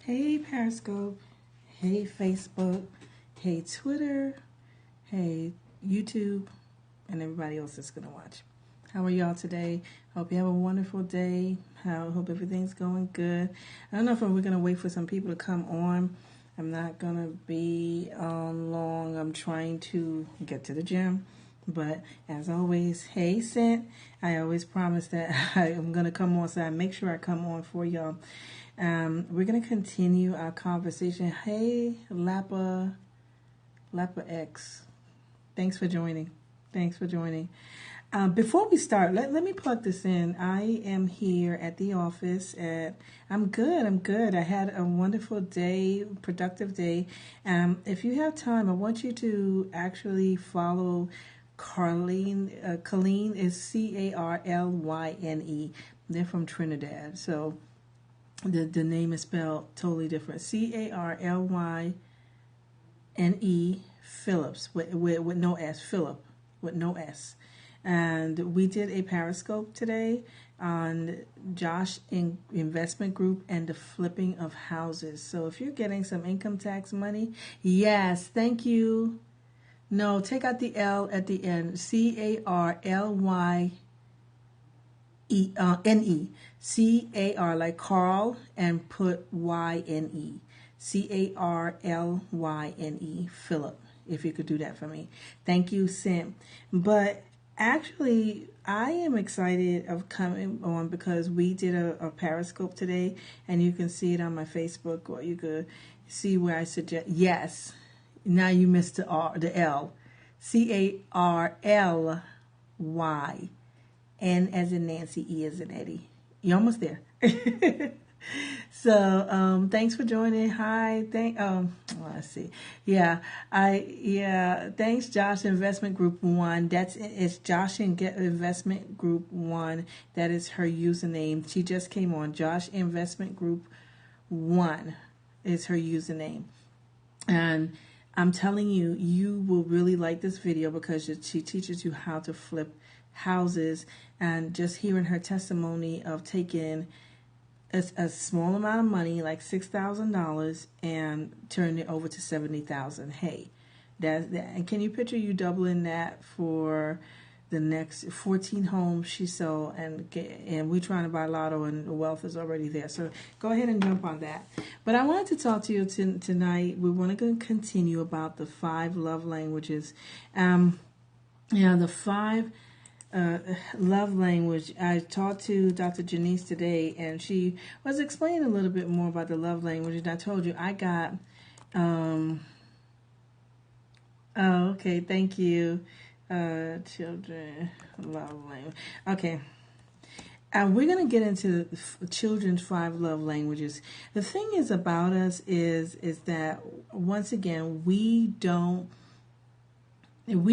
Hey Periscope, hey Facebook, hey Twitter, hey YouTube, and everybody else that's going to watch. How are y'all today? Hope you have a wonderful day. Hope everything's going good. I don't know if we're going to wait for some people to come on. I'm not going to be on long. I'm trying to get to the gym. But as always, hey Scent, I always promise that I'm going to come on, so I make sure I come on for y'all. We're going to continue our conversation. Hey Lapa X, thanks for joining. Before we start, let me plug this in. I am here at the office. I'm good. I had a wonderful day, productive day. If you have time, I want you to actually follow Carlyne. Carlyne is Carlyne. They're from Trinidad, so the name is spelled totally different. Carlyne Phillips with no S. Philip with no S. And we did a Periscope today on Josh Investment Group and the flipping of houses. So if you're getting some income tax money, yes, thank you. No, take out the L at the end. Carlyne. CAR like Carl and put YNE. Carlyne Philip. If you could do that for me. Thank you, Sim. But actually, I am excited of coming on because we did a Periscope today, and you can see it on my Facebook, or you could see where I suggest. Yes, now you missed the L. CARLY. N as in Nancy, E as in Eddie. You're almost there. So, thanks for joining. Hi, let's see. Thanks, Josh Investment Group 1. It's Josh Investment Group 1. That is her username. She just came on. Josh Investment Group 1 is her username. And I'm telling you, you will really like this video because she teaches you how to flip houses, and just hearing her testimony of taking a small amount of money, like $6,000, and turning it over to $70,000. Hey, that. And can you picture you doubling that for the next 14 homes she sold, and we're trying to buy lotto, and the wealth is already there. So go ahead and jump on that. But I wanted to talk to you tonight. We want to continue about the 5 love languages. The 5 love language. I talked to Dr. Janice today, and she was explaining a little bit more about the love language. And I told you I got. Okay, thank you. Children love language. Okay. We're going to get into children's 5 love languages. The thing is about us is that, once again, we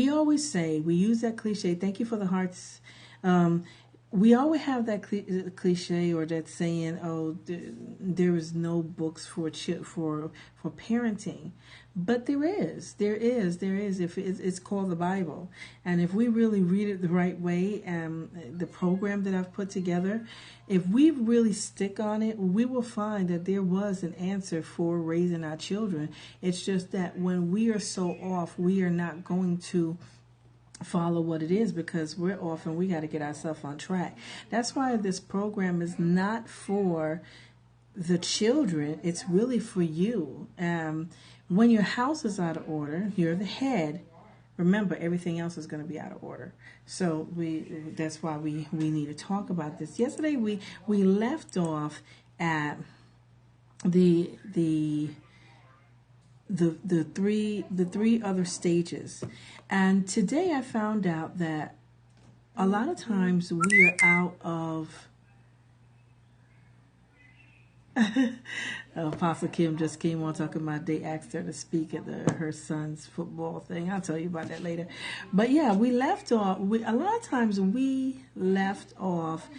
always say, we use that cliche, thank you for the hearts. We always have that cliche or that saying, oh, there is no books for parenting. But there is. If it's called the Bible. And if we really read it the right way, the program that I've put together, if we really stick on it, we will find that there was an answer for raising our children. It's just that when we are so off, we are not going to follow what it is because we're off, and we got to get ourselves on track. That's why this program is not for the children. It's really for you. When your house is out of order, you're the head. Remember, everything else is going to be out of order. So that's why we need to talk about this. Yesterday we left off at the three other stages, and today I found out that a lot of times we are out of. Apostle Kim just came on talking about they asked her to speak at her son's football thing. I'll tell you about that later. But yeah, we left off. A lot of times we left off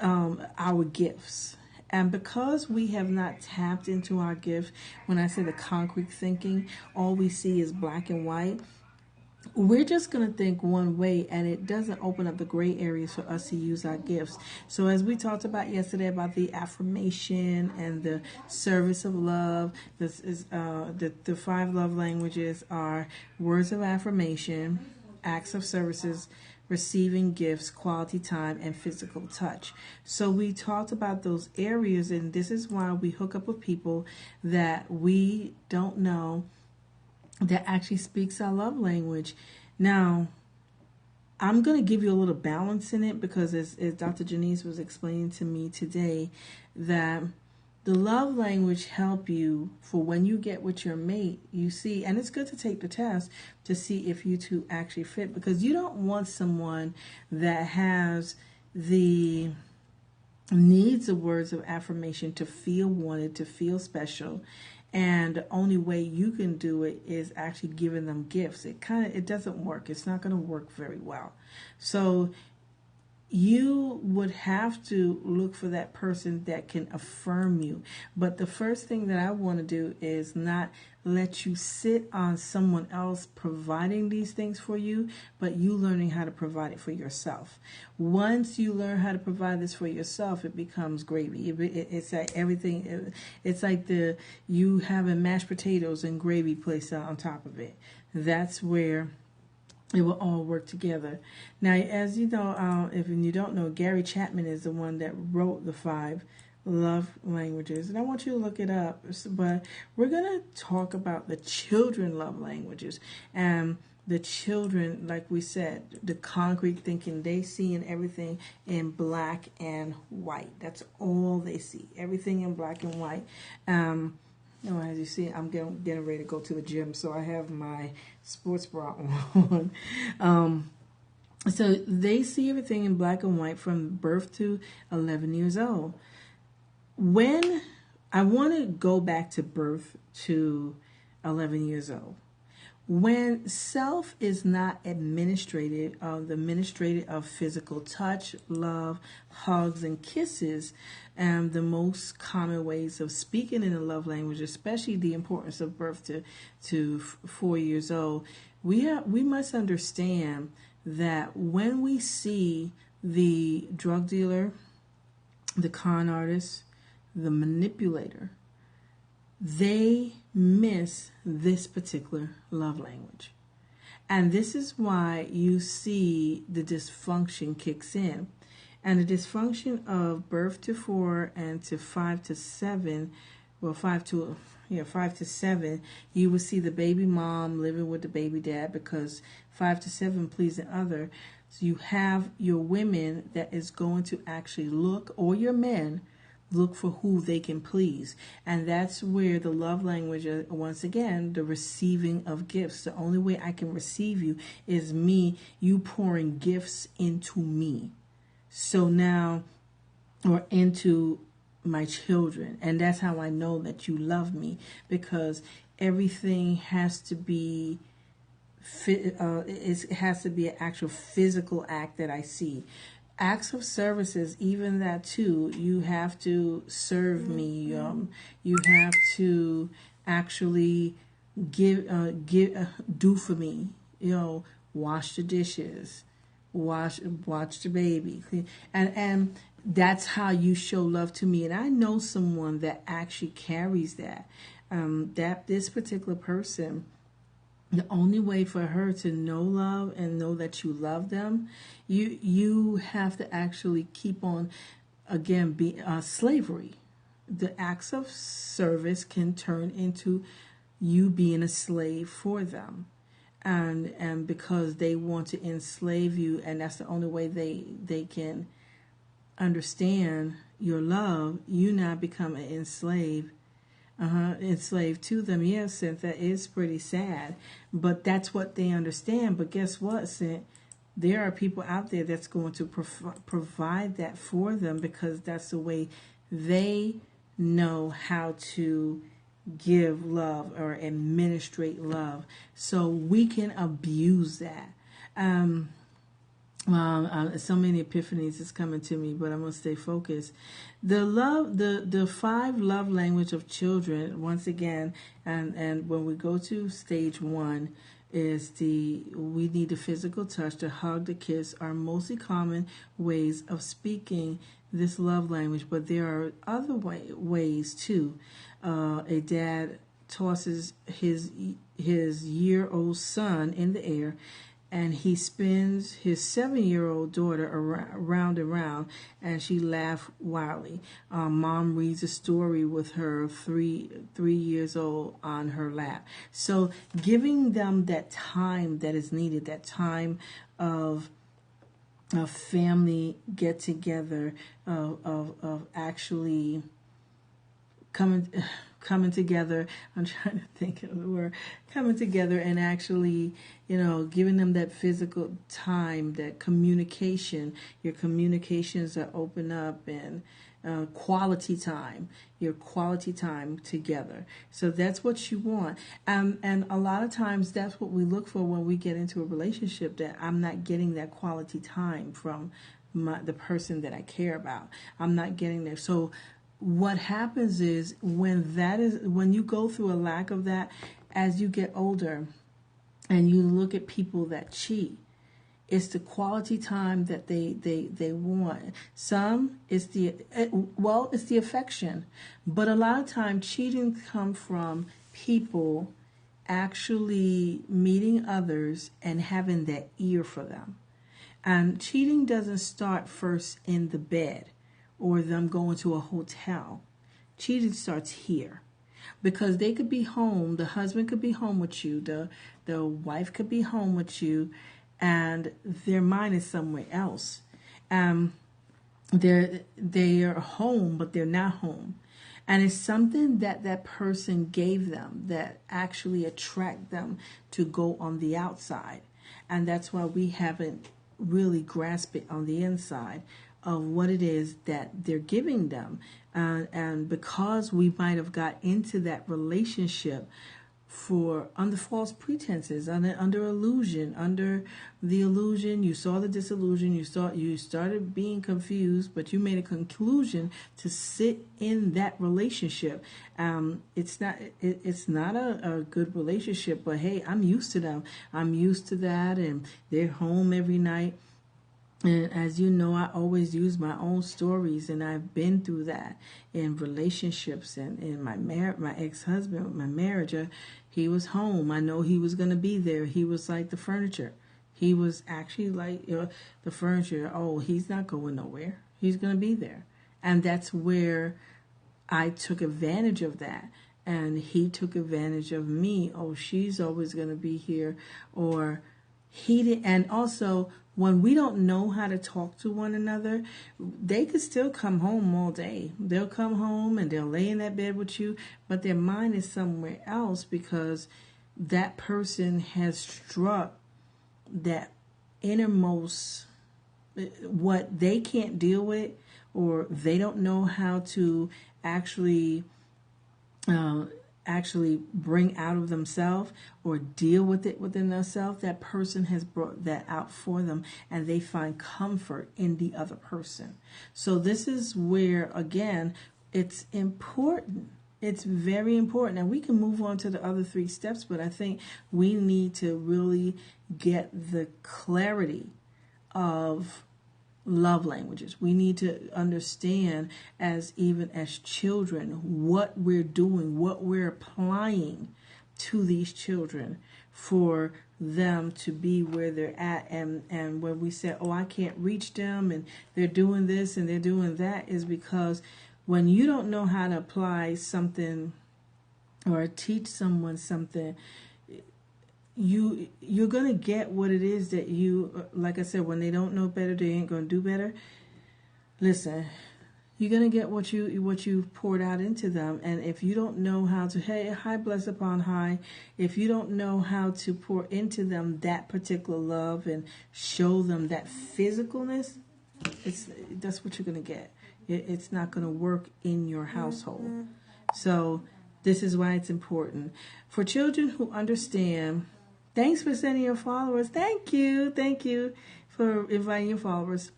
our gifts. And because we have not tapped into our gift, when I say the concrete thinking, all we see is black and white. we're just going to think one way, and it doesn't open up the gray areas for us to use our gifts. So as we talked about yesterday about the affirmation and the service of love, this is the 5 love languages are words of affirmation, acts of services, receiving gifts, quality time, and physical touch. So we talked about those areas, and this is why we hook up with people that we don't know that actually speaks our love language. Now, I'm going to give you a little balance in it, because as Dr. Janice was explaining to me today, that the love language help you for when you get with your mate, you see, and it's good to take the test to see if you two actually fit, because you don't want someone that has the needs of words of affirmation to feel wanted, to feel special, and the only way you can do it is actually giving them gifts. It doesn't work. It's not going to work very well. So you would have to look for that person that can affirm you. But the first thing that I want to do is not let you sit on someone else providing these things for you, but you learning how to provide it for yourself. Once you learn how to provide this for yourself, it becomes gravy. It's like everything. It's like you having mashed potatoes and gravy placed on top of it. That's where it will all work together. Now, as you know, if you don't know, Gary Chapman is the one that wrote the 5 love languages, and I want you to look it up. But we're going to talk about the children love languages. And the children, like we said, the concrete thinking, they see in everything in black and white. That's all they see, everything in black and white. As you see, I'm getting ready to go to the gym, so I have my sports bra on. So they see everything in black and white from birth to 11 years old. When I want to go back to birth to 11 years old, when self is not administrated of physical touch, love, hugs, and kisses, and the most common ways of speaking in the love language, especially the importance of birth to 4 years old, we must understand that when we see the drug dealer, the con artist, the manipulator, they miss this particular love language. And this is why you see the dysfunction kicks in. And the dysfunction of birth to 4 and to 5 to 7, 5 to 7, you will see the baby mom living with the baby dad, because 5 to 7 please the other. So you have your women that is going to actually look, or your men, look for who they can please. And that's where the love language, once again, the receiving of gifts. The only way I can receive you is you pouring gifts into me. So now, or into my children. And that's how I know that you love me, because everything has to be it has to be an actual physical act that I see. Acts of services, even that too, you have to serve me. You have to actually do for me. Wash the dishes, watch the baby, and that's how you show love to me. And I know someone that actually carries that. That this particular person, the only way for her to know love and know that you love them, you have to actually keep on, again, slavery. The acts of service can turn into you being a slave for them. And because they want to enslave you, and that's the only way they can understand your love, you now become an enslaved to them. Yes, Cynth, that is pretty sad, but that's what they understand. But guess what, Cynth? There are people out there that's going to provide that for them, because that's the way they know how to give love or administrate love. So we can abuse that. So many epiphanies is coming to me, but I'm going to stay focused. The 5 love language of children, once again, and when we go to stage 1, we need the physical touch, the hug, the kiss are mostly common ways of speaking this love language, but there are other ways too. A dad tosses his year-old son in the air, and he spins his 7-year-old daughter around and round, and she laughs wildly. Mom reads a story with her 3 years old on her lap. So giving them that time that is needed, that time of a family get together, of actually coming together. I'm trying to think of the word. Coming together and actually, giving them that physical time, that communication. Your communications are open up, and quality time. Your quality time together. So that's what you want. And a lot of times that's what we look for when we get into a relationship, that I'm not getting that quality time from the person that I care about. I'm not getting there. So what happens is when you go through a lack of that, as you get older and you look at people that cheat, it's the quality time that they want. Some it's the affection, but a lot of times cheating come from people actually meeting others and having that ear for them. And cheating doesn't start first in the bed or them going to a hotel. Cheating starts here, because they could be home, the husband could be home with you, the wife could be home with you, and their mind is somewhere else. They are home, but they're not home. And it's something that person gave them that actually attract them to go on the outside. And that's why we haven't really grasped it on the inside of what it is that they're giving them. And because we might have got into that relationship under false pretenses, under illusion, under the illusion, you saw the disillusion, you started being confused, but you made a conclusion to sit in that relationship. It's not a good relationship, but hey, I'm used to them. I'm used to that, and they're home every night. And as you know, I always use my own stories, and I've been through that in relationships and in my ex-husband, my marriage. He was home. I know he was going to be there. He was like the furniture. He was actually like the furniture. Oh, he's not going nowhere. He's going to be there. And that's where I took advantage of that. And he took advantage of me. Oh, she's always going to be here. Or he did. And also, when we don't know how to talk to one another, they could still come home all day. They'll come home and they'll lay in that bed with you, but their mind is somewhere else, because that person has struck that innermost, what they can't deal with, or they don't know how to actually bring out of themselves or deal with it within themselves. That person has brought that out for them, and they find comfort in the other person. So this is where, again, it's important. It's very important. And we can move on to the other 3 steps, but I think we need to really get the clarity of love languages. We need to understand, even as children, what we're doing, what we're applying to these children for them to be where they're at. And when we say, oh, I can't reach them, and they're doing this and they're doing that, is because when you don't know how to apply something or teach someone something, you're going to get what it is that you, like I said, when they don't know better, they ain't going to do better. Listen, you're going to get what you poured out into them. And if you don't know how to, hey, high bless upon high, if you don't know how to pour into them that particular love and show them that physicalness, that's what you're going to get. It's not going to work in your household. So this is why it's important. For children who understand, thanks for sending your followers. Thank you for inviting your followers.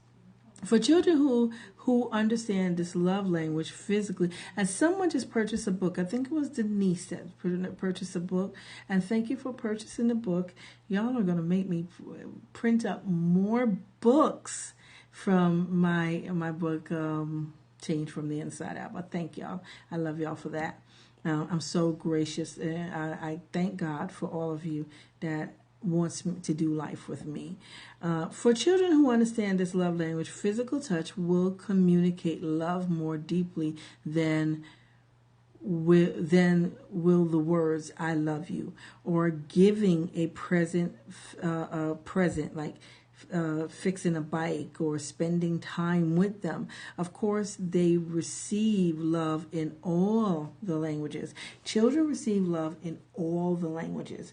For children who understand this love language physically, and someone just purchased a book. I think it was Denise that purchased a book, and thank you for purchasing the book. Y'all are going to make me print up more books from my book, Change from the Inside Out. But thank y'all. I love y'all for that. I'm so gracious, and I thank God for all of you that wants to do life with me. For children who understand this love language, physical touch will communicate love more deeply than will the words "I love you" or giving a present like fixing a bike or spending time with them. Of course, they receive love in all the languages. Children receive love in all the languages.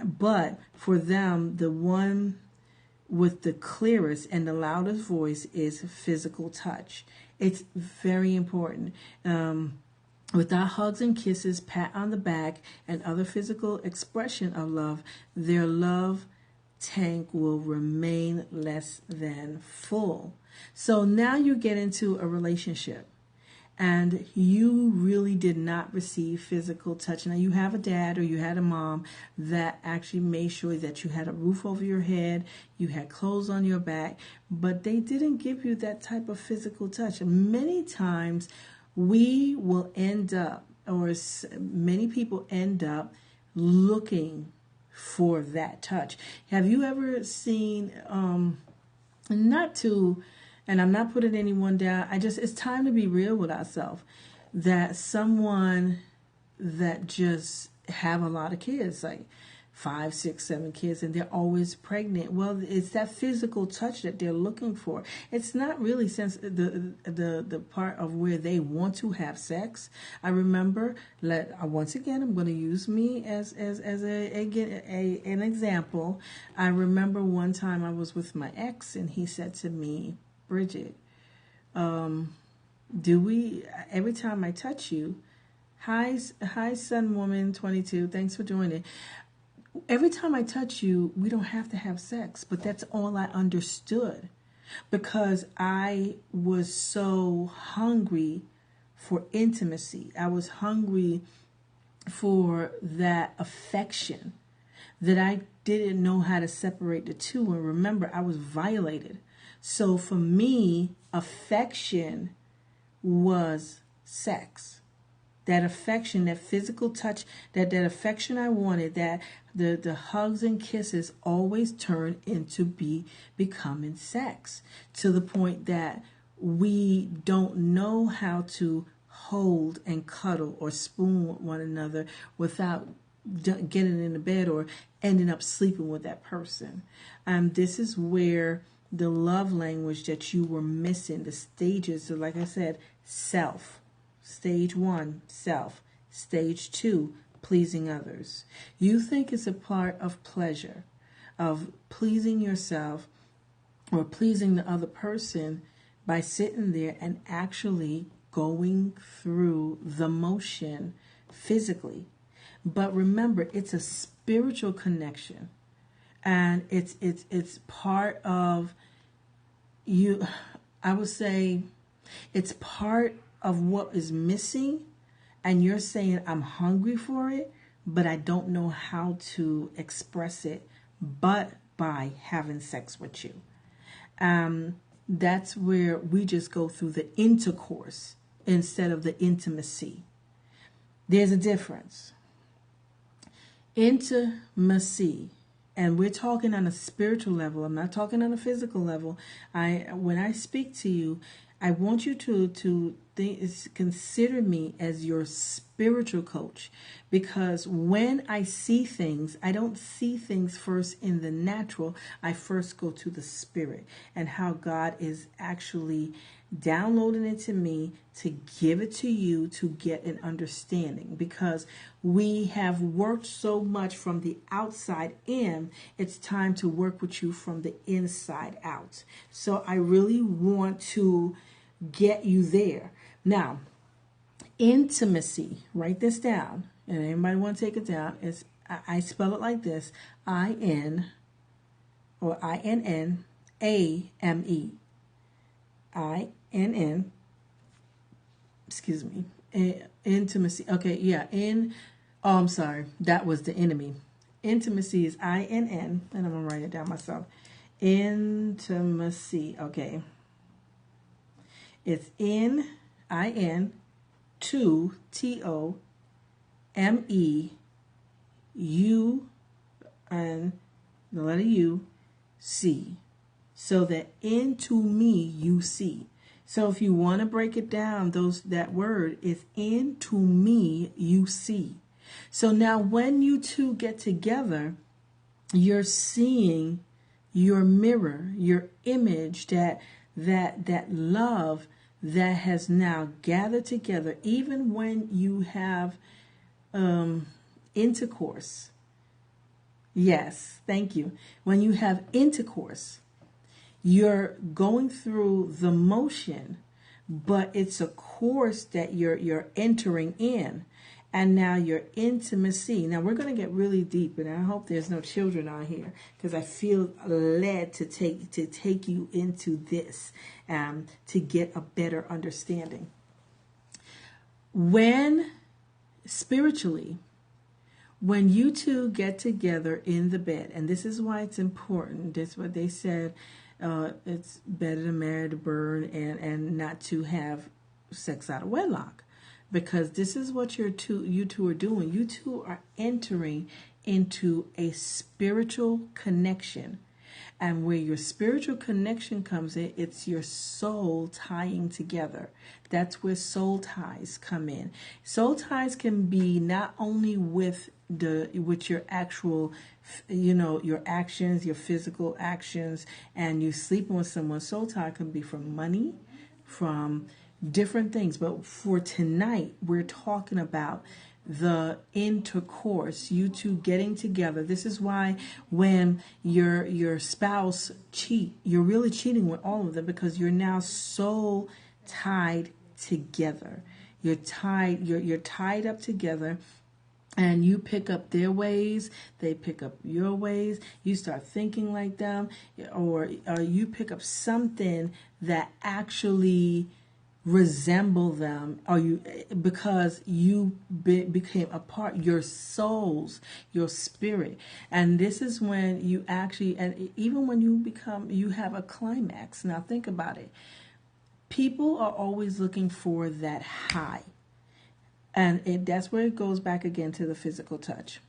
But for them, the one with the clearest and the loudest voice is physical touch. It's very important. Without hugs and kisses, pat on the back, and other physical expression of love, their love tank will remain less than full. So now you get into a relationship and you really did not receive physical touch. Now you have a dad or you had a mom that actually made sure that you had a roof over your head, you had clothes on your back, but they didn't give you that type of physical touch. And many times we will end up, or many people end up looking for that touch. Have you ever seen, not to, and I'm not putting anyone down, it's time to be real with ourselves, that someone that just have a lot of kids, like 5, 6, 7 kids, and they're always pregnant. Well, it's that physical touch that they're looking for. It's not really the part of where they want to have sex. I remember, once again, I'm going to use me as an example. I remember one time I was with my ex, and he said to me, "Bridget, every time I touch you," hi son woman 22, thanks for joining. "Every time I touch you, we don't have to have sex." But that's all I understood, because I was so hungry for intimacy. I was hungry for that affection that I didn't know how to separate the two. And remember, I was violated. So for me, affection was sex. That affection, that physical touch, that affection I wanted, that the hugs and kisses always turned into becoming sex, to the point that we don't know how to hold and cuddle or spoon one another without getting in the bed or ending up sleeping with that person. This is where the love language that you were missing, the stages, so like I said, self. Stage 1, self. Stage 2, pleasing others. You think it's a part of pleasure, of pleasing yourself or pleasing the other person by sitting there and actually going through the motion physically. But remember, it's a spiritual connection, and it's part of you. I would say it's part of what is missing, and you're saying, "I'm hungry for it, but I don't know how to express it but by having sex with you." That's where we just go through the intercourse instead of the intimacy. There's a difference. Intimacy, and we're talking on a spiritual level. I'm not talking on a physical level. When I speak to you, I want you to consider me as your spiritual coach, because when I see things, I don't see things first in the natural. I first go to the spirit and how God is actually downloading it to me to give it to you to get an understanding, because we have worked so much from the outside in. It's time to work with you from the inside out. So I really want to get you there. Now, intimacy, write this down, and anybody want to take it down, is I spell it like this: I-N or I-N-N-A-M-E. INN. Excuse me. Intimacy. Okay, yeah. I'm sorry. That was the enemy. Intimacy is INN, and I'm going to write it down myself. Intimacy. Okay. It's IN, 2, TOME, U, and the letter U, C. So that into me you see. So if you want to break it down, that word is into me you see. So now when you two get together, you're seeing your mirror, your image, that love that has now gathered together. Even when you have intercourse. Yes, thank you. When you have intercourse, you're going through the motion, but it's a course that you're entering in. And now your intimacy. Now we're going to get really deep, and I hope there's no children on here, because I feel led to take you into this to get a better understanding. When spiritually, when you two get together in the bed, and this is why it's important. That's what they said. It's better to marry to burn and not to have sex out of wedlock. Because this is what you two are doing. You two are entering into a spiritual connection. And where your spiritual connection comes in, it's your soul tying together. That's where soul ties come in. Soul ties can be not only with your actual, your actions, your physical actions, and you sleeping with someone. Soul tie can be from money, from different things. But for tonight, we're talking about the intercourse, you two getting together. This is why when your spouse cheat, you're really cheating with all of them, because you're now so tied together. You're tied up together. And you pick up their ways, they pick up your ways, you start thinking like them, or you pick up something that actually resemble them, or because you became a part, your souls, your spirit. And this is when you actually, and even when you have a climax. Now think about it. People are always looking for that high. And that's where it goes back again to the physical touch.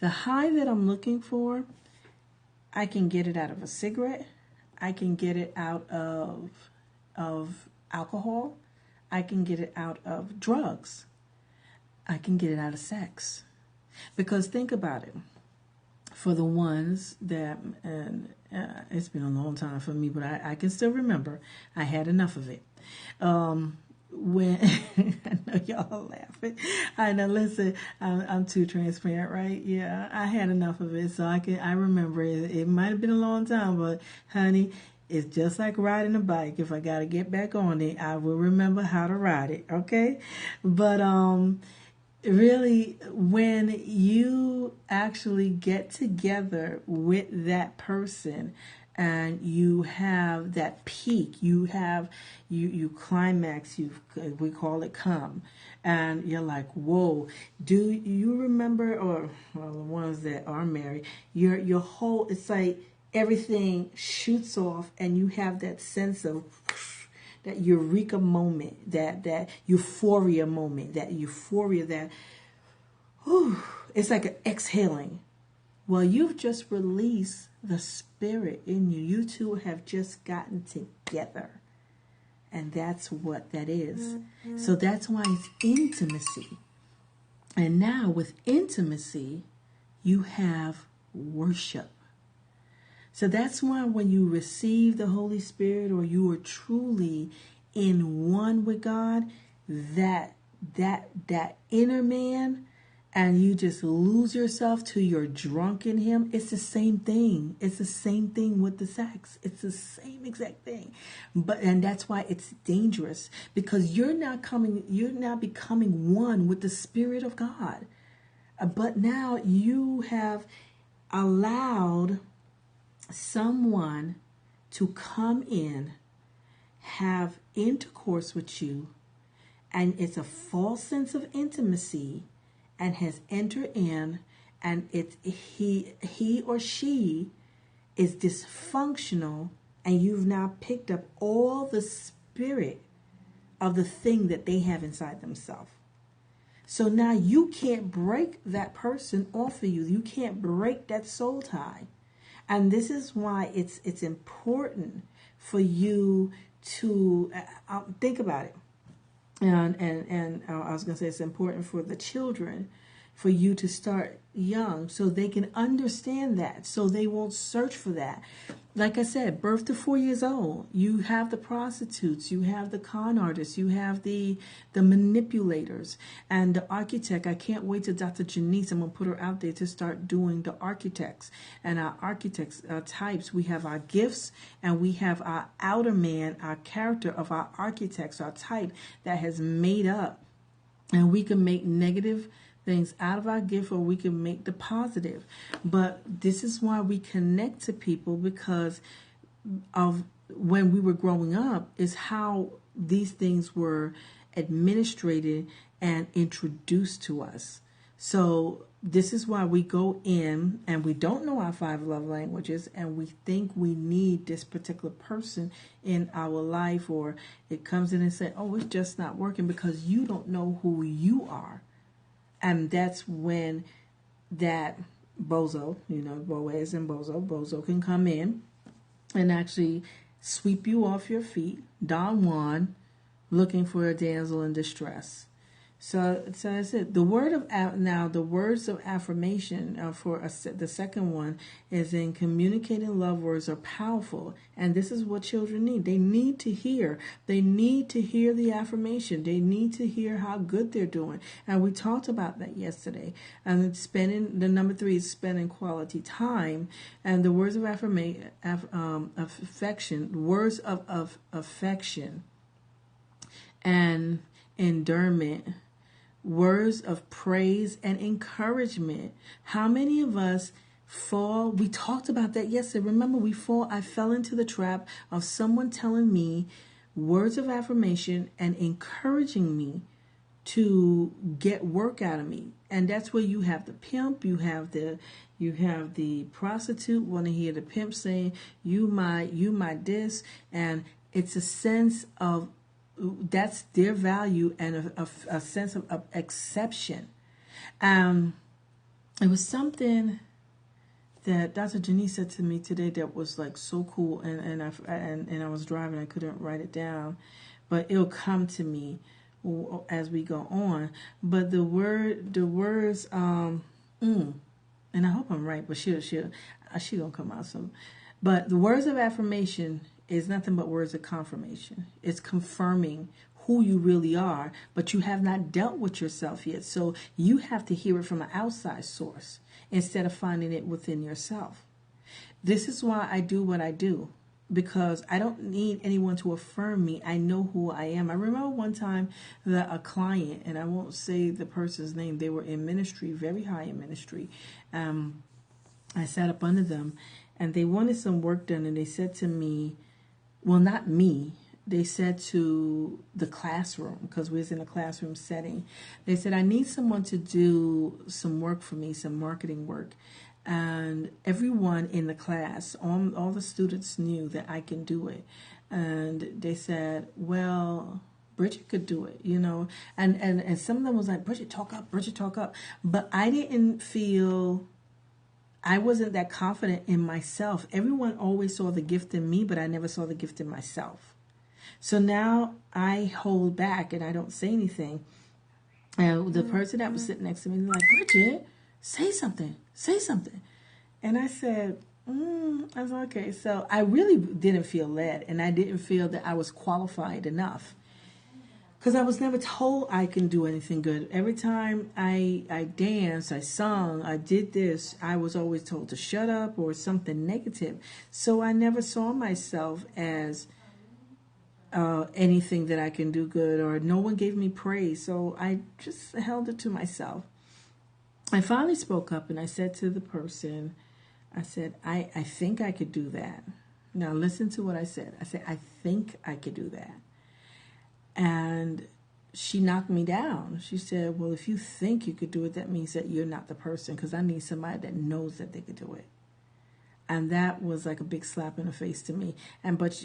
The high that I'm looking for, I can get it out of a cigarette. I can get it out of alcohol. I can get it out of drugs. I can get it out of sex. Because think about it. For the ones that, and it's been a long time for me, but I can still remember. I had enough of it. When I know y'all are laughing. I know. Listen, I'm too transparent, right? Yeah, I had enough of it, so I remember it. It might have been a long time, but honey, it's just like riding a bike. If I gotta get back on it, I will remember how to ride it. Okay, but really, when you actually get together with that person, and you have that peak, you climax, we call it come, and you're like, whoa. Do you remember, or well, the ones that are married, your whole, it's like everything shoots off, and you have that sense of that eureka moment, that euphoria moment, that it's like an exhaling. Well, you've just released the spirit in you. You two have just gotten together. And that's what that is. Mm-hmm. So that's why it's intimacy. And now with intimacy, you have worship. So that's why when you receive the Holy Spirit, or you are truly in one with God, that inner man, and you just lose yourself to you're drunk in him, it's the same thing. It's the same thing with the sex. It's the same exact thing. And that's why it's dangerous, because you're now becoming one with the Spirit of God. But now you have allowed someone to come in have intercourse with you, and it's a false sense of intimacy, and has entered in, and he or she is dysfunctional, and you've now picked up all the spirit of the thing that they have inside themselves. So now you can't break that person off of you. You can't break that soul tie. And this is why it's important for you to think about it. And I was going to say it's important for the children for you to start young so they can understand that, so they won't search for that. Like I said, birth to 4 years old, you have the prostitutes, you have the con artists, you have the manipulators, and the architect. I can't wait till Dr. Janice, I'm going to put her out there to start doing the architects. And our architects types, we have our gifts, and we have our outer man, our character of our architects, our type that has made up. And we can make negative things out of our gift, or we can make the positive. But this is why we connect to people, because of when we were growing up is how these things were administrated and introduced to us. So this is why we go in and we don't know our 5 love languages, and we think we need this particular person in our life, or it comes in and say, oh, it's just not working, because you don't know who you are. And that's when that bozo, Boaz and bozo can come in and actually sweep you off your feet, Don Juan, looking for a damsel in distress. So that's it. The words of affirmation for the second one is in communicating love words are powerful, and this is what children need. They need to hear. They need to hear the affirmation. They need to hear how good they're doing, and we talked about that yesterday. And the number 3 is spending quality time, and the words of affection, words of affection, and endearment. Words of praise and encouragement. How many of us fall? We talked about that yesterday. Remember, I fell into the trap of someone telling me words of affirmation and encouraging me to get work out of me. And that's where you have the pimp, you have the prostitute want to hear the pimp saying, you my this, and it's a sense of that's their value and a sense of exception. It was something that Dr. Janice said to me today that was like so cool, and I was driving, I couldn't write it down, but it'll come to me as we go on. But the words, and I hope I'm right, but she gonna come out soon. But the words of affirmation is nothing but words of confirmation. It's confirming who you really are, but you have not dealt with yourself yet. So you have to hear it from an outside source instead of finding it within yourself. This is why I do what I do, because I don't need anyone to affirm me. I know who I am. I remember one time that a client, and I won't say the person's name, they were in ministry, very high in ministry. I sat up under them, and they wanted some work done, and they said to me, well, not me. They said to the classroom, because we was in a classroom setting. They said, I need someone to do some work for me, some marketing work. And everyone in the class, all the students knew that I can do it. And they said, well, Bridget could do it, And some of them was like, Bridget, talk up, Bridget, talk up. But I wasn't that confident in myself. Everyone always saw the gift in me, but I never saw the gift in myself. So now I hold back and I don't say anything. And the person that was sitting next to me was like, Bridget, say something. And I said, I was okay. So I really didn't feel led, and I didn't feel that I was qualified enough. Because I was never told I can do anything good. Every time I danced, I sung, I did this, I was always told to shut up or something negative. So I never saw myself as anything that I can do good, or no one gave me praise. So I just held it to myself. I finally spoke up and I said to the person, I said, I think I could do that. Now listen to what I said. I said, I think I could do that. And she knocked me down. She said, well, if you think you could do it, that means that you're not the person, because I need somebody that knows that they could do it. And that was like a big slap in the face to me. But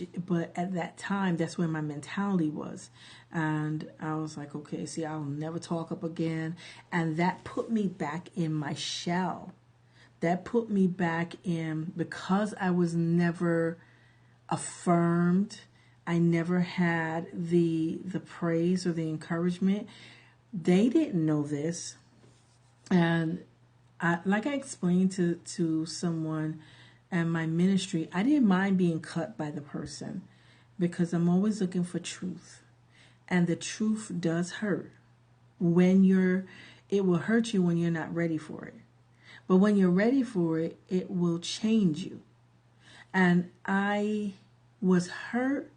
at that time, that's where my mentality was. And I was like, okay, see, I'll never talk up again. And that put me back in my shell. That put me back in, because I was never affirmed. I never had the praise or the encouragement. They didn't know this. And like I explained to someone in my ministry, I didn't mind being cut by the person, because I'm always looking for truth. And the truth does hurt. It will hurt you when you're not ready for it. But when you're ready for it, it will change you. And I was hurt,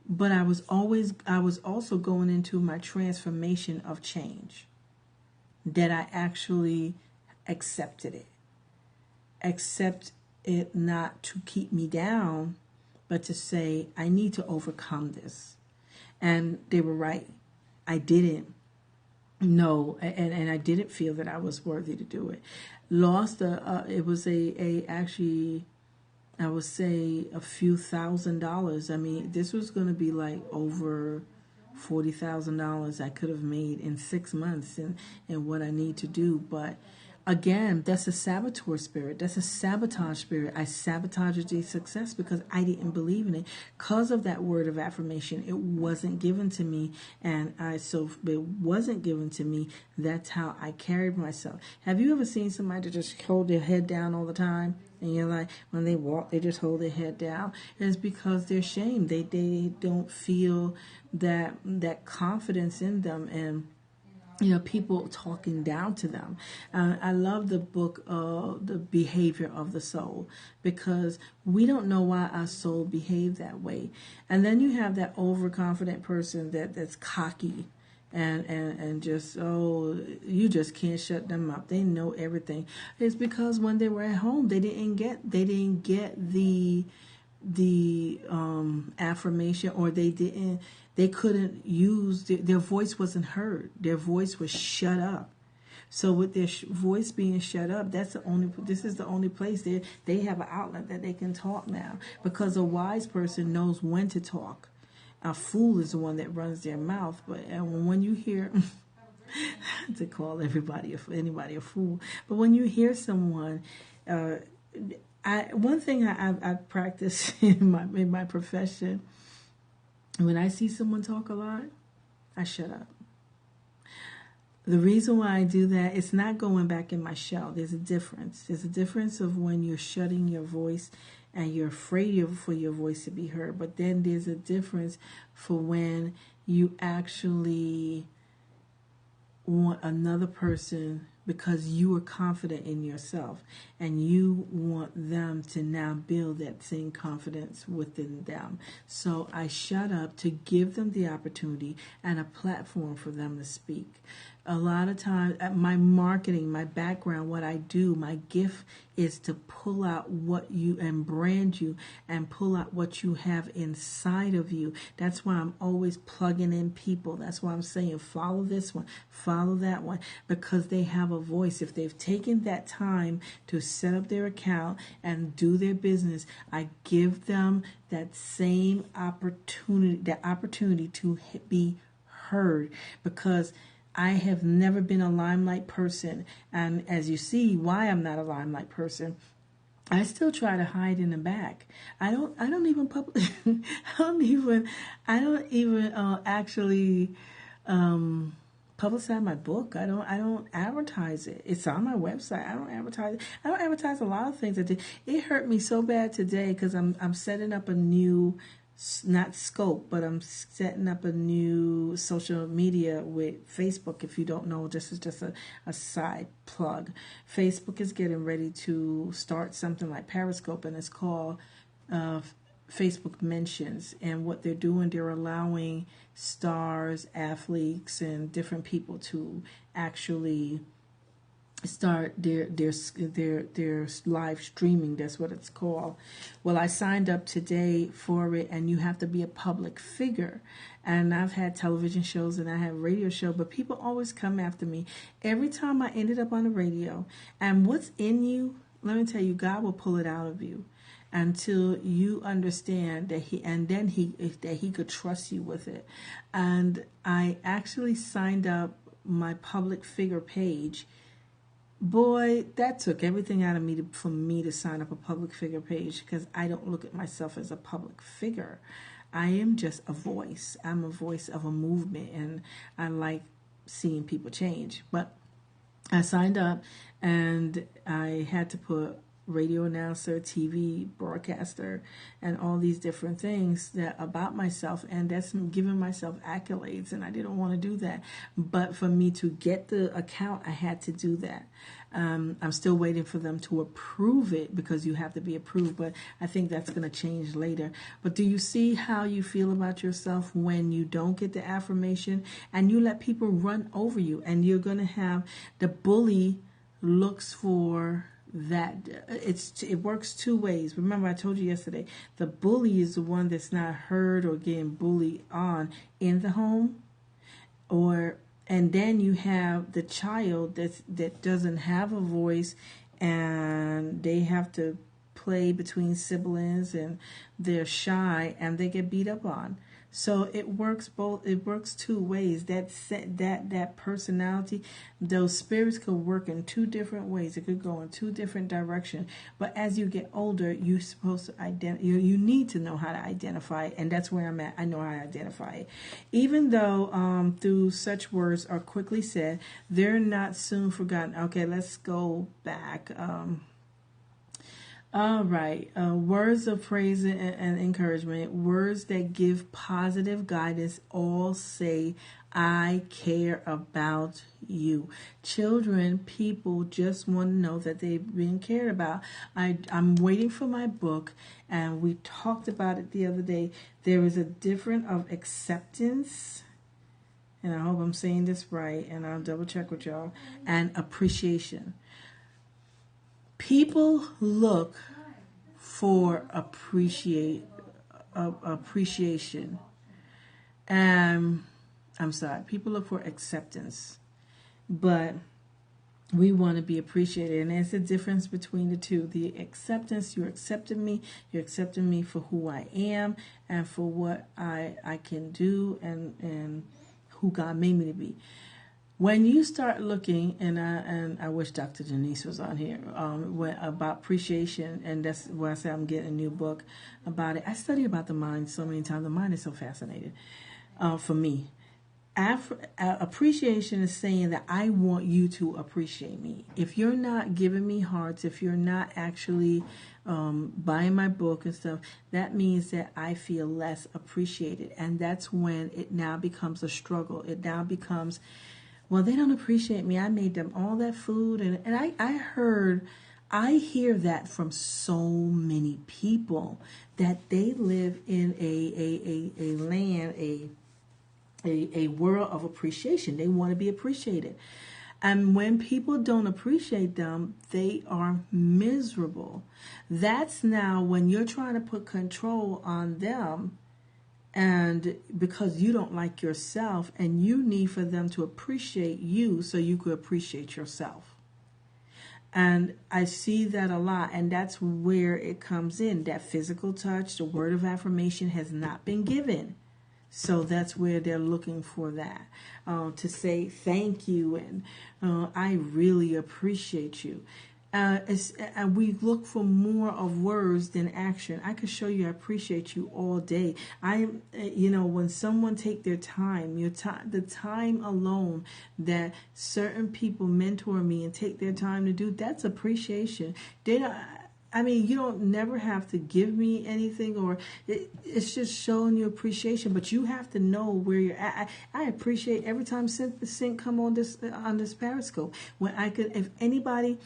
but I was also going into my transformation of change, that I actually accepted it. Accept it not to keep me down, but to say, I need to overcome this. And they were right. I didn't know, and I didn't feel that I was worthy to do it. It was actually, I would say, a few $1,000s. I mean, this was going to be like over $40,000 I could have made in 6 months in what I need to do. But again, that's a saboteur spirit. That's a sabotage spirit. I sabotaged the success because I didn't believe in it. Because of that word of affirmation, it wasn't given to me. And so it wasn't given to me. That's how I carried myself. Have you ever seen somebody that just hold their head down all the time? And you're like, when they walk, they just hold their head down. It's because they're ashamed. They don't feel that confidence in them, and people talking down to them. I love the book, The Behavior of the Soul, because we don't know why our soul behaved that way. And then you have that overconfident person that's cocky and just, you just can't shut them up. They know everything. It's because when they were at home, they didn't get the affirmation, or they couldn't use, their voice wasn't heard. Their voice was shut up. So with their voice being shut up, this is the only place they have an outlet that they can talk now, because a wise person knows when to talk. A fool is the one that runs their mouth. But when you hear, to call anybody a fool, but when you hear someone, one thing I practice in my profession, when I see someone talk a lot, I shut up. The reason why I do that, it's not going back in my shell. There's a difference. There's a difference of when you're shutting your voice and you're afraid for your voice to be heard. But then there's a difference for when you actually want another person, because you are confident in yourself and you want them to now build that same confidence within them. So I shut up to give them the opportunity and a platform for them to speak. A lot of times, my marketing, my background, what I do, my gift is to pull out what you and brand you and pull out what you have inside of you. That's why I'm always plugging in people. That's why I'm saying follow this one, follow that one, because they have a voice. If they've taken that time to set up their account and do their business, I give them that same opportunity to be heard, because I have never been a limelight person. And as you see why I'm not a limelight person, I still try to hide in the back. I don't even actually publicize my book. I don't advertise it. It's on my website. I don't advertise it. I don't advertise a lot of things. It hurt me so bad today, because I'm setting up a new, not scope, but I'm setting up a new social media with Facebook. If you don't know, this is just a side plug. Facebook is getting ready to start something like Periscope, and it's called Facebook Mentions. And what they're doing, they're allowing stars, athletes, and different people to actually start their live streaming. That's what it's called. Well, I signed up today for it, and you have to be a public figure. And I've had television shows and I have radio show, but people always come after me every time I ended up on the radio. And what's in you, let me tell you, God will pull it out of you until you understand that he could trust you with it. And I actually signed up my public figure page. Boy, that took everything out of me for me to sign up a public figure page, because I don't look at myself as a public figure. I am just a voice. I'm a voice of a movement, and I like seeing people change. But I signed up, and I had to put radio announcer, TV broadcaster, and all these different things that about myself, and that's giving myself accolades, and I didn't want to do that. But for me to get the account, I had to do that. I'm still waiting for them to approve it, because you have to be approved, but I think that's going to change later. But do you see how you feel about yourself when you don't get the affirmation and you let people run over you, and you're going to have the bully looks for that. It works two ways. Remember, I told you yesterday, the bully is the one that's not heard or getting bullied on in the home, and then you have the child that doesn't have a voice, and they have to play between siblings, and they're shy, and they get beat up on. So it works both. It works two ways. That personality, those spirits could work in two different ways. It could go in two different directions. But as you get older, you're supposed to you need to know how to identify it, and that's where I'm at. I know how to identify it. Even though through such words are quickly said, they're not soon forgotten. Okay, let's go back. All right. Words of praise and encouragement, words that give positive guidance, all say, I care about you. Children, people just want to know that they've been cared about. I'm waiting for my book, and we talked about it the other day. There is a difference of acceptance, and I hope I'm saying this right, and I'll double check with y'all, and appreciation. People look for appreciation. People look for acceptance, but we want to be appreciated, and there's a difference between the two. The acceptance, you're accepting me for who I am and for what I can do, and who God made me to be. When you start looking, and I wish Dr. Denise was on here, about appreciation, and that's why I say I'm getting a new book about it. I study about the mind so many times. The mind is so fascinating for me. Appreciation is saying that I want you to appreciate me. If you're not giving me hearts, if you're not actually buying my book and stuff, that means that I feel less appreciated. And that's when it now becomes a struggle. It now becomes, well, they don't appreciate me. I made them all that food. And I hear that from so many people, that they live in a land, a world of appreciation. They want to be appreciated. And when people don't appreciate them, they are miserable. That's now when you're trying to put control on them, and because you don't like yourself, and you need for them to appreciate you so you could appreciate yourself. And I see that a lot, and that's where it comes in. That physical touch, the word of affirmation has not been given. So that's where they're looking for that, to say thank you, and I really appreciate you. And we look for more of words than action. I could show you I appreciate you all day. When someone take their time, the time alone that certain people mentor me and take their time to do, that's appreciation. You don't never have to give me anything, or it's just showing you appreciation, but you have to know where you're at. I appreciate every time Sync come on this Periscope, when if anybody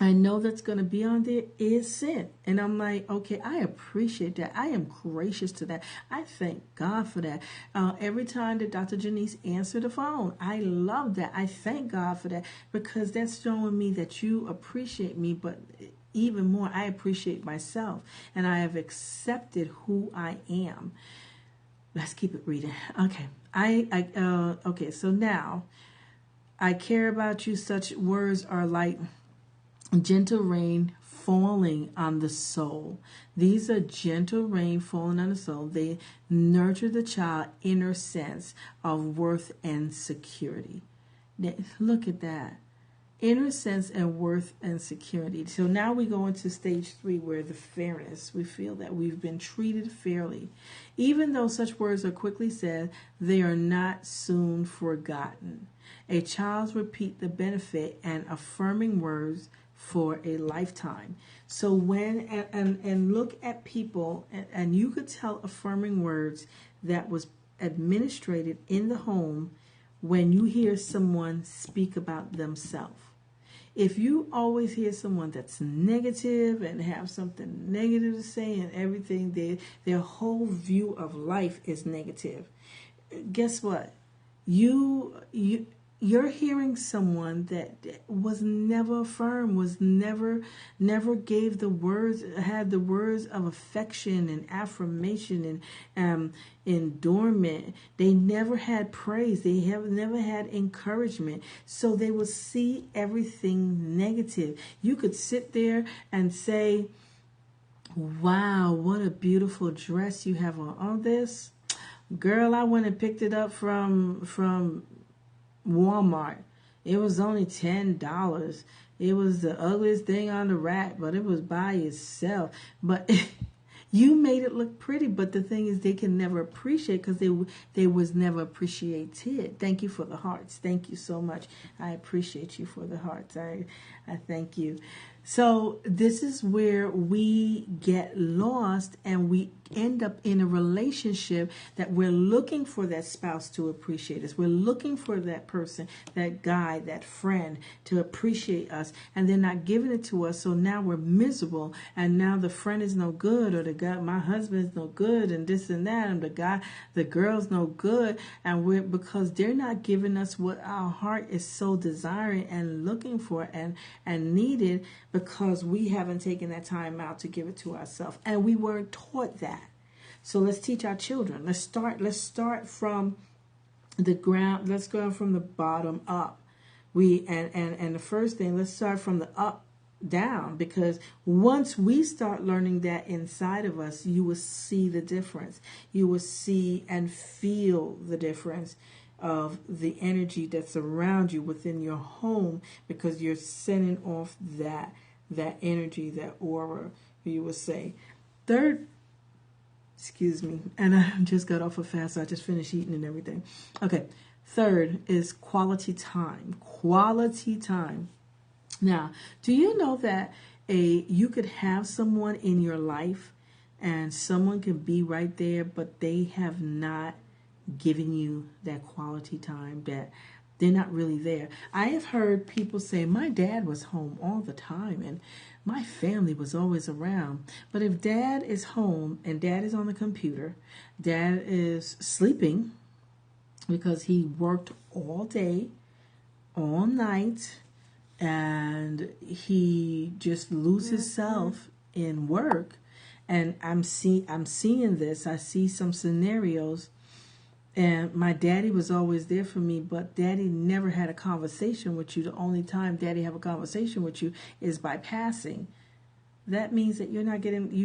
I know that's going to be on there is sent. And I'm like, okay, I appreciate that. I am gracious to that. I thank God for that. Every time that Dr. Janice answered the phone, I love that. I thank God for that, because that's showing me that you appreciate me, but even more, I appreciate myself, and I have accepted who I am. Let's keep it reading. Okay. Okay. So now, I care about you. Such words are like gentle rain falling on the soul. These are gentle rain falling on the soul. They nurture the child's inner sense of worth and security. Now, look at that. Inner sense and worth and security. So now we go into stage 3, where the fairness. We feel that we've been treated fairly. Even though such words are quickly said, they are not soon forgotten. A child's repeat the benefit and affirming words for a lifetime. So when, and look at people, and you could tell affirming words that was administrated in the home when you hear someone speak about themselves. If you always hear someone that's negative and have something negative to say, and everything, their whole view of life is negative, guess what? You're hearing someone that was never affirmed, was never gave the words, had the words of affection and affirmation and endurement. They never had praise. They have never had encouragement. So they will see everything negative. You could sit there and say, wow, what a beautiful dress you have on. All this, girl, I went and picked it up from Walmart. It was only $10. It was the ugliest thing on the rack, but it was by itself. But you made it look pretty. But the thing is, they can never appreciate, because they was never appreciated. Thank you for the hearts. Thank you so much. I appreciate you for the hearts. I thank you. So this is where we get lost, and we end up in a relationship that we're looking for that spouse to appreciate us. We're looking for that person, that guy, that friend to appreciate us, and they're not giving it to us. So now we're miserable, and now the friend is no good, or the guy, my husband's no good, and this and that, and the girl's no good, and because they're not giving us what our heart is so desiring and looking for and needed, because we haven't taken that time out to give it to ourselves, and we weren't taught that. So let's teach our children. Let's start from the ground. Let's go from the bottom up. And the first thing, let's start from the up down, because once we start learning that inside of us, you will see the difference. You will see and feel the difference of the energy that's around you within your home, because you're sending off that energy, that aura, you would say. Third, excuse me, and I just got off a fast, so I just finished eating and everything. Okay, third is quality time. Quality time. Now, do you know that you could have someone in your life, and someone could be right there, but they have not given you that quality time, that they're not really there. I have heard people say, my dad was home all the time, and my family was always around. But if dad is home and dad is on the computer, dad is sleeping because he worked all day, all night, and he just loses self in work. And I'm seeing this. I see some scenarios. And my daddy was always there for me, but daddy never had a conversation with you. The only time daddy have a conversation with you is by passing. That means that you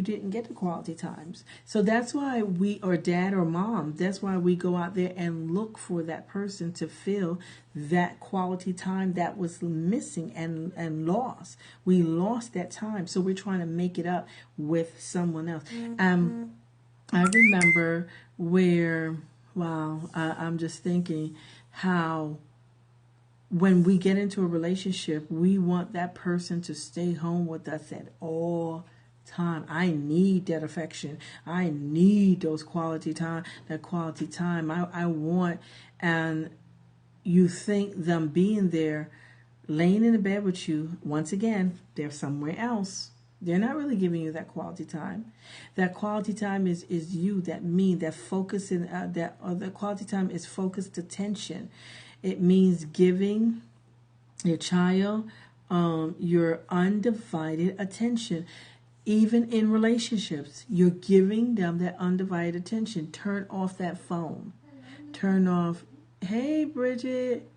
didn't get the quality times. So that's why or dad or mom, that's why we go out there and look for that person to fill that quality time that was missing and lost. We lost that time. So we're trying to make it up with someone else. I remember where, wow, I'm just thinking how when we get into a relationship, we want that person to stay home with us at all time. I need that affection. I need that quality time. I want, and you think them being there laying in the bed with you, once again, they're somewhere else. They're not really giving you that quality time. That quality time is you, that me, that focus in the quality time is focused attention. It means giving your child your undivided attention. Even in relationships, you're giving them that undivided attention. Turn off that phone. Turn off. Hey, Bridget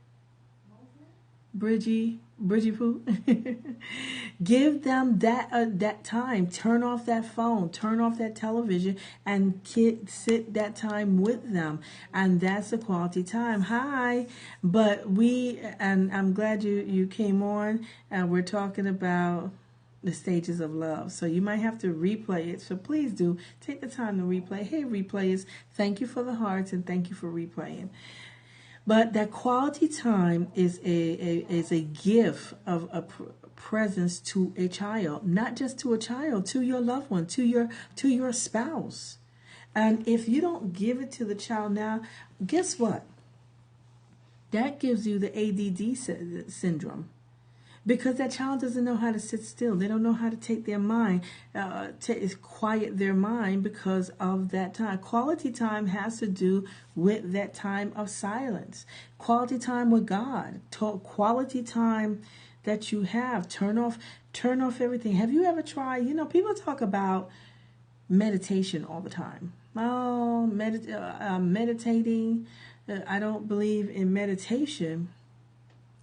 Pooh. Give them that time. Turn off that phone. Turn off that television, and sit that time with them. And that's a quality time. Hi, but and I'm glad you came on. And we're talking about the stages of love. So you might have to replay it. So please do take the time to replay. Hey, replayers, thank you for the hearts and thank you for replaying. But that quality time is a gift of a presence to a child, not just to a child, to your loved one, to your spouse. And if you don't give it to the child now, guess what? That gives you the ADD syndrome. Because that child doesn't know how to sit still. They don't know how to take their mind, quiet their mind because of that time. Quality time has to do with that time of silence. Quality time with God. Quality time that you have. Turn off everything. Have you ever tried, people talk about meditation all the time. Oh, meditating. I don't believe in meditation.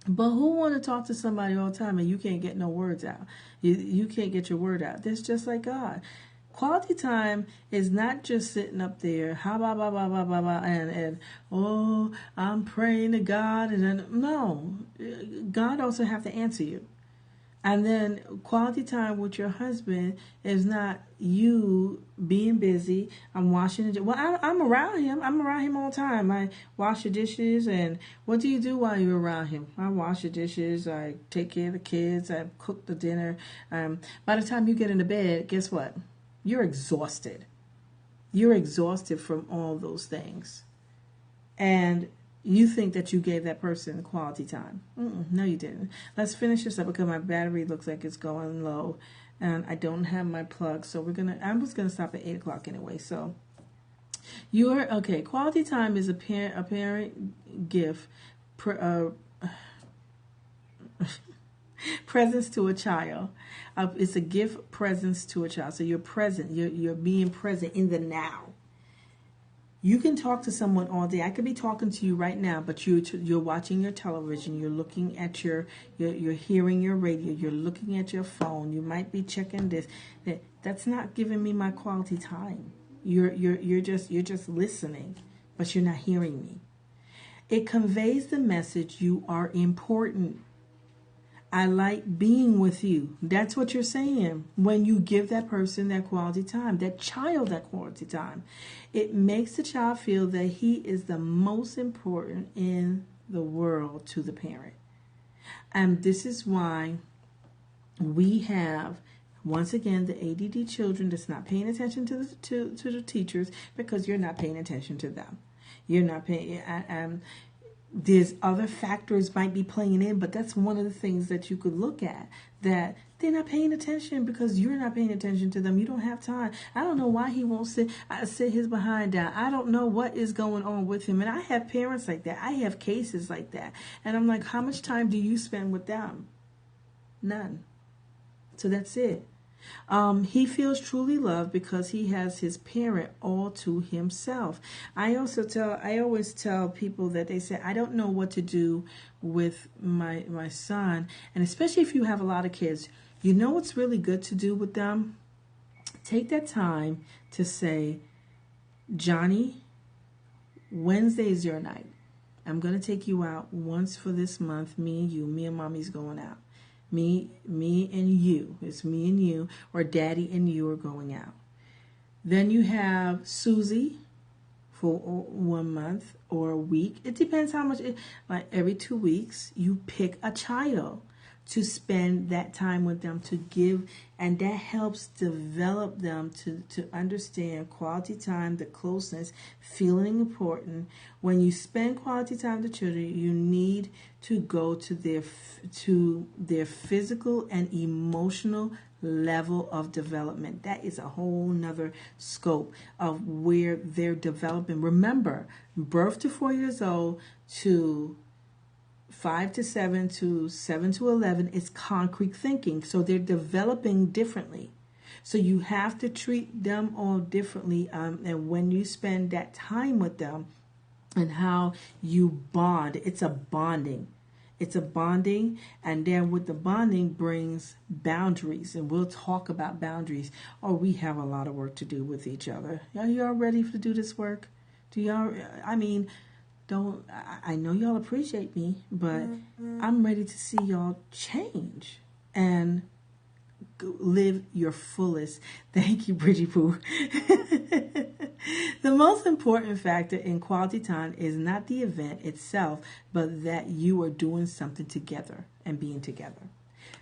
But who want to talk to somebody all the time and you can't get no words out? You can't get your word out. That's just like God. Quality time is not just sitting up there, and oh, I'm praying to God, and then no, God also have to answer you. And then quality time with your husband is not you being busy. I'm washing the I'm around him. I'm around him all the time. I wash the dishes. And what do you do while you're around him? I wash the dishes. I take care of the kids. I cook the dinner. By the time you get into bed, guess what? You're exhausted. You're exhausted from all those things. And you think that you gave that person quality time. No, you didn't. Let's finish this up because my battery looks like it's going low, and I don't have my plug. So I'm just gonna stop at 8 o'clock anyway. So quality time is a parent gift, presence to a child. It's a gift presence to a child. So you're present. You're being present in the now. You can talk to someone all day. I could be talking to you right now, but you're watching your television. You're looking at you're hearing your radio. You're looking at your phone. You might be checking this. That's not giving me my quality time. You're just listening, but you're not hearing me. It conveys the message you are important. I like being with you. That's what you're saying when you give that person that quality time, that child that quality time. It makes the child feel that he is the most important in the world to the parent. And this is why we have, once again, the ADD children that's not paying attention to the teachers because you're not paying attention to them. You're not paying. There's other factors might be playing in, but that's one of the things that you could look at, that they're not paying attention because you're not paying attention to them. You don't have time. I don't know why he won't sit his behind down. I don't know what is going on with him. And I have parents like that. I have cases like that. And I'm like, how much time do you spend with them? None. So that's it. He feels truly loved because he has his parent all to himself. I always tell people that they say, I don't know what to do with my son. And especially if you have a lot of kids, you know what's really good to do with them? Take that time to say, Johnny, Wednesday is your night. I'm going to take you out once for this month. Me and mommy's going out. Me and you. It's me and you, or daddy and you are going out. Then you have Susie for 1 month or a week. It depends how much. Like every 2 weeks, you pick a child to spend that time with them, to give, and that helps develop them to understand quality time, the closeness, feeling important. When you spend quality time with children, you need to go to their physical and emotional level of development. That is a whole nother scope of where they're developing. Remember, birth to 4 years old to 5 to 7 to 7 to 11 is concrete thinking. So they're developing differently. So you have to treat them all differently. And when you spend that time with them and how you bond, it's a bonding. It's a bonding. And then with the bonding brings boundaries. And we'll talk about boundaries. Oh, we have a lot of work to do with each other. Are y'all ready to do this work? I know y'all appreciate me, but I'm ready to see y'all change and live your fullest. Thank you, Bridget Pooh. The most important factor in quality time is not the event itself, but that you are doing something together and being together.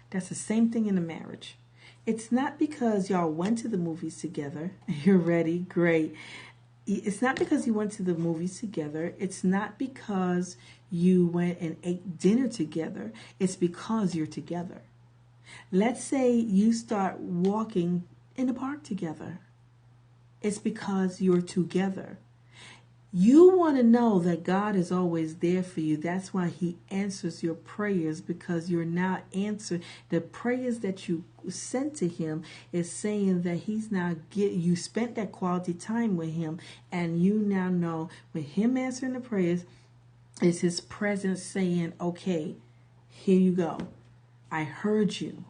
That's the same thing in a marriage. It's not because y'all went to the movies together. You're ready? Great. It's not because you went to the movies together. It's not because you went and ate dinner together. It's because you're together. Let's say you start walking in the park together. It's because you're together. You want to know that God is always there for you. That's why he answers your prayers, because you're now answering the prayers that you sent to him is saying that he's now you spent that quality time with him, and you now know with him answering the prayers is his presence saying, okay, here you go. I heard you.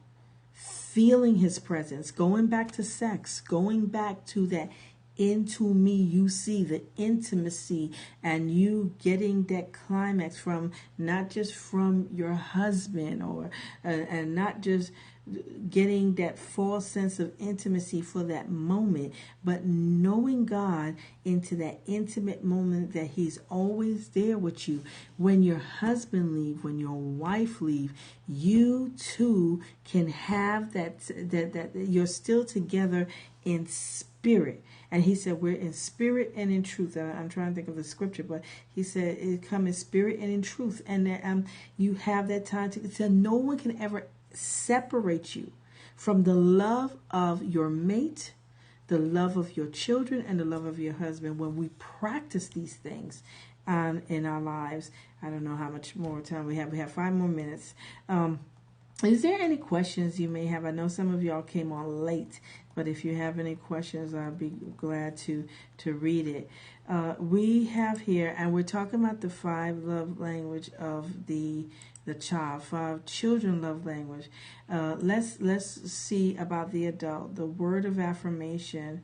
Feeling his presence, going back to sex, going back to that into me, you see the intimacy, and you getting that climax from not just from your husband, or and not just getting that false sense of intimacy for that moment, but knowing God into that intimate moment that he's always there with you. When your husband leave, when your wife leave, you too can have that you're still together in spirit. And he said, we're in spirit and in truth. I'm trying to think of the scripture, but he said, it come in spirit and in truth. And that you have that time so no one can ever separate you from the love of your mate, the love of your children, and the love of your husband. When we practice these things in our lives, I don't know how much more time we have. We have 5 more minutes. Is there any questions you may have? I know some of y'all came on late, but if you have any questions, I'll be glad to read it. We have here, and we're talking about the 5 love language of the child, 5 children love language. Let's see about the adult. The word of affirmation.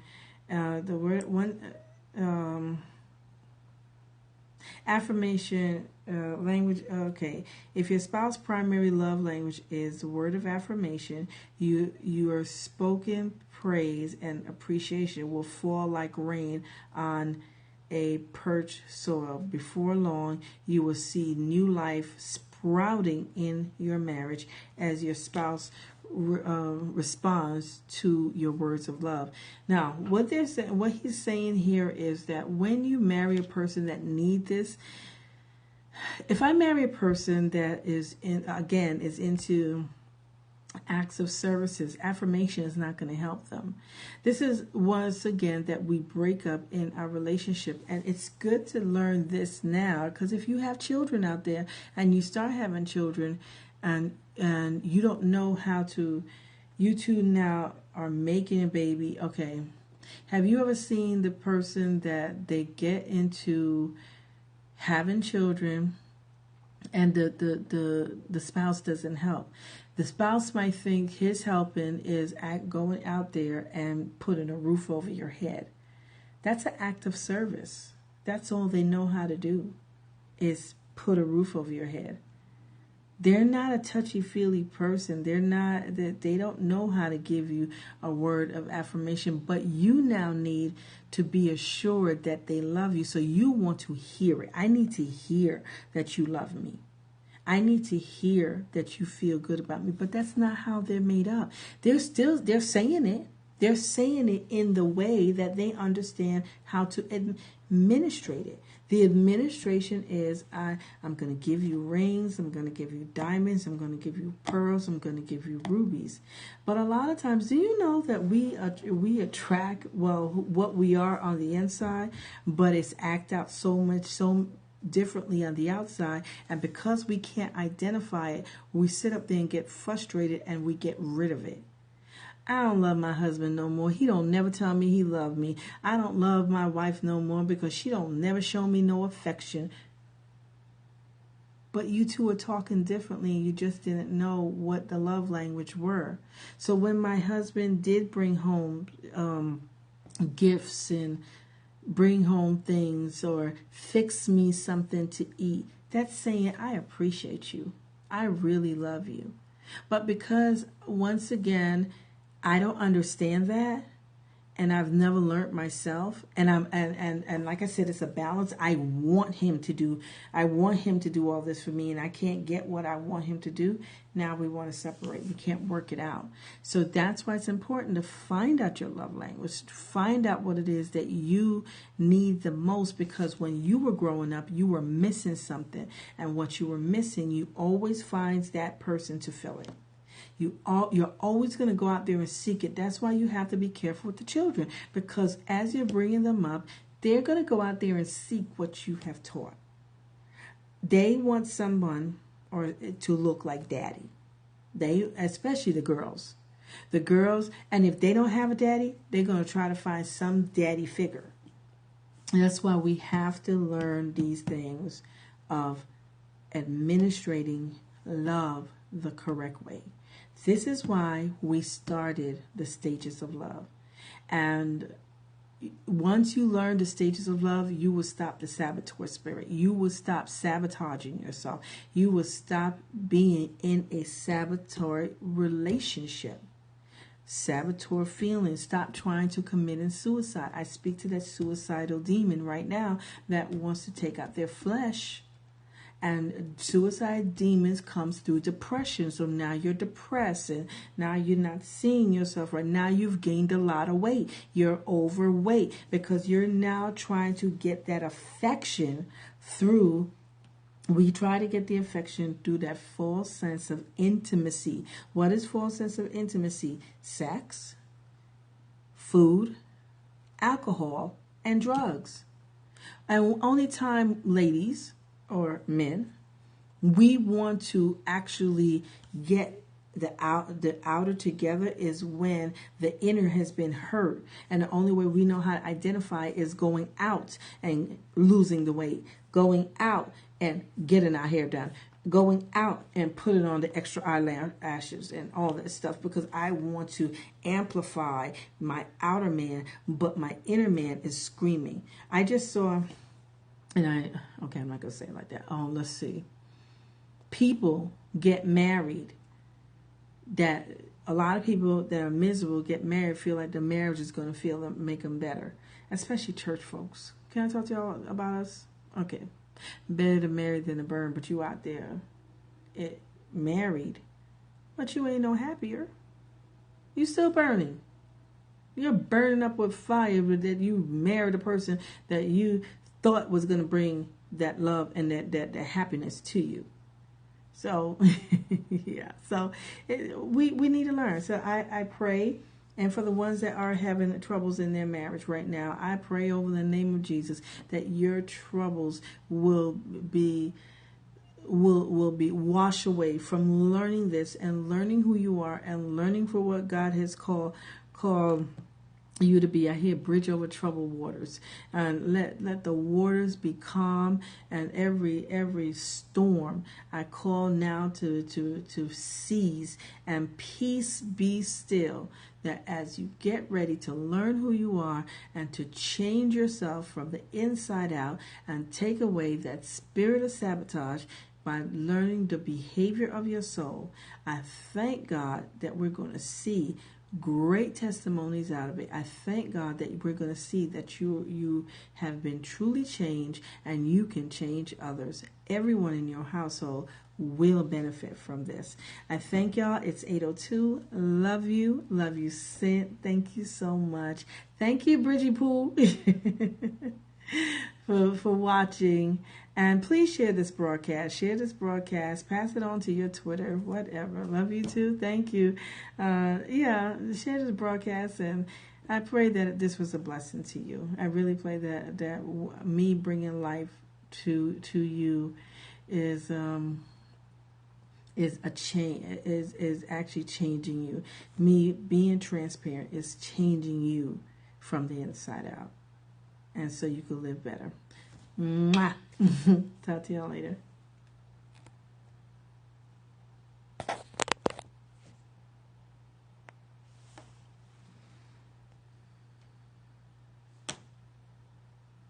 Affirmation language. Okay, if your spouse's primary love language is the word of affirmation, your spoken praise and appreciation will fall like rain on a perched soil. Before long, you will see new life sprouting in your marriage as your spouse responds to your words of love. Now, what he's saying here is that when you marry a person that need this, if I marry a person that is into acts of services, affirmation is not going to help them. This is once again that we break up in our relationship, and it's good to learn this now, because if you have children out there and you start having children and you don't know how to, you two now are making a baby. Okay, have you ever seen the person that they get into having children and the spouse doesn't help? The spouse might think his helping is going out there and putting a roof over your head. That's an act of service. That's all they know how to do, is put a roof over your head. They're not a touchy-feely person. They don't know how to give you a word of affirmation, but you now need to be assured that they love you, so you want to hear it. I need to hear that you love me. I need to hear that you feel good about me. But that's not how they're made up. They're saying it. They're saying it in the way that they understand how to administrate it. The administration is, I'm going to give you rings, I'm going to give you diamonds, I'm going to give you pearls, I'm going to give you rubies. But a lot of times, do you know that we attract, well, what we are on the inside, but it's act out so differently on the outside, and because we can't identify it, we sit up there and get frustrated and we get rid of it. I don't love my husband no more. He don't never tell me he loved me. I don't love my wife no more because she don't never show me no affection. But you two are talking differently and you just didn't know what the love language were. So when my husband did bring home gifts and bring home things or fix me something to eat, that's saying I appreciate you. I really love you. But because once again, I don't understand that, and I've never learned myself, and like I said, it's a balance. I want him to do all this for me, and I can't get what I want him to do. Now we want to separate. We can't work it out. So that's why it's important to find out your love language, find out what it is that you need the most, because when you were growing up, you were missing something, and what you were missing, you always find that person to fill it. You're always going to go out there and seek it. That's why you have to be careful with the children, because as you're bringing them up, they're going to go out there and seek what you have taught. They want someone to look like daddy. Especially the girls. The girls, and if they don't have a daddy, they're going to try to find some daddy figure. That's why we have to learn these things of administrating love the correct way. This is why we started the stages of love. And once you learn the stages of love, you will stop the saboteur spirit. You will stop sabotaging yourself. You will stop being in a saboteur relationship. Saboteur feelings. Stop trying to commit suicide. I speak to that suicidal demon right now that wants to take out their flesh. And suicide demons comes through depression. So now you're depressed and now you're not seeing yourself right. Now you've gained a lot of weight. You're overweight because you're now trying to get that affection through. We try to get the affection through that false sense of intimacy. What is false sense of intimacy? Sex, food, alcohol, and drugs. And only time, ladies, or men, we want to actually get the outer together is when the inner has been hurt. And the only way we know how to identify is going out and losing the weight, going out and getting our hair done, going out and putting on the extra eyelashes and all that stuff, because I want to amplify my outer man, but my inner man is screaming. I just saw... I'm not going to say it like that. Let's see. People get married. That a lot of people that are miserable get married, feel like the marriage is going to make them better. Especially church folks. Can I talk to y'all about us? Okay. Better to marry than to burn, but you out there married, but you ain't no happier. You still burning. You're burning up with fire, but that you married a person that you thought was going to bring that love and that happiness to you. So, yeah. So, we need to learn. So, I pray, and for the ones that are having troubles in their marriage right now, I pray over the name of Jesus that your troubles will be washed away from learning this and learning who you are and learning for what God has called you to be. I hear bridge over troubled waters, and let the waters be calm, and every storm I call now to cease, and peace be still. That as you get ready to learn who you are and to change yourself from the inside out and take away that spirit of sabotage by learning the behavior of your soul, I thank God that we're going to see great testimonies out of it. I thank God that we're going to see that you have been truly changed and you can change others. Everyone in your household will benefit from this. I thank y'all. It's 8:02. Love you. Love you, Sid. Thank you so much. Thank you, Bridget Poole, for watching. And please share this broadcast. Share this broadcast. Pass it on to your Twitter, whatever. Love you too. Thank you. Share this broadcast, and I pray that this was a blessing to you. I really pray that me bringing life to you is a change, is actually changing you. Me being transparent is changing you from the inside out, and so you can live better. Mwah. Talk to y'all later.